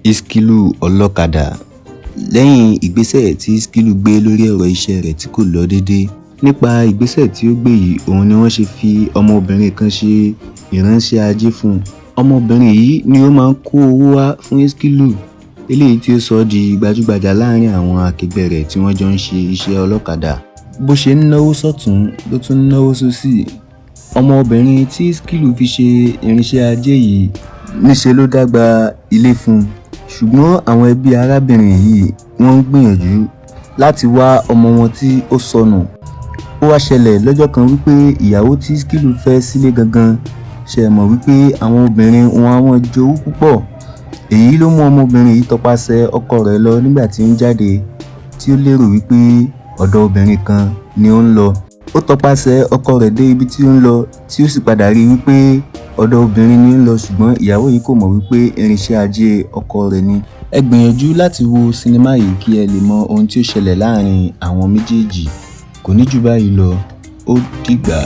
Iskilu Olokada. Lẹ́yìn ìgbésẹ̀ tí Iskilu gbé lórí ọ̀rọ̀ iṣẹ́ rẹ̀ tí kò lọ déédé, nípa ìgbésẹ̀ tí ó gbé yìí òun ni wọ́n ṣe fi ọmọbìnrin kan ṣe ìránṣẹ́ ajé fún un. Ọmọbìnrin yìí ni ó máa ń kó owó wá fún Iskilu, eléyìí tí ó sọ ọ́ di gbajúgbajà láàrin àwọn akẹgbẹ́ rẹ̀ tí wọ́n jọ ń ṣe iṣẹ́ ọlọ́kadà. Bó ṣe ń náwó sọ́tún ló tún ń náwó sósì. Ọmọbìnrin tí Iskilu fi ṣe irinṣẹ́ ajé yìí níṣe ló dágbà ilé fún un. Ṣùgbọ́n àwọn ẹbí arábìnrin yìí wọ́n ń gbìyànjú láti wá ọmọ wọn tí ó sọnù. Ó wá ṣẹlẹ̀ lọ́jọ́ kan wípé ìyàwó tí Iskilu fẹ́ sílé gangan ṣe mọ̀ wípé àwọn obìnrin wọn á wọn jowú púpọ̀. Èyí ló mú ọmọbìnrin yìí tọpasẹ̀ ọkọ rẹ̀ lọ nígbà tí ń jáde, tí ó lérò wípé ọ̀dọ̀ obìnrin kan ni ó ń lọ. Ó tọpasẹ̀ ọkọ rẹ̀ dé ibi tí ó ń lọ, tí ó sì padà rí wípé ọ̀dọ̀ obìnrin ni ó ń lọ, ṣùgbọ́n ìyàwó yìí kò mọ̀ wípé irinṣẹ́ ajé ọkọ rẹ̀ ni. Ẹ gbìyànjú láti wo sinimá yìí kí ẹ lè mọ ohun tí ó ṣẹlẹ̀ láàrin àwọn méjèèjì. Kò ní jù báyìí lọ. Ó dìgbà.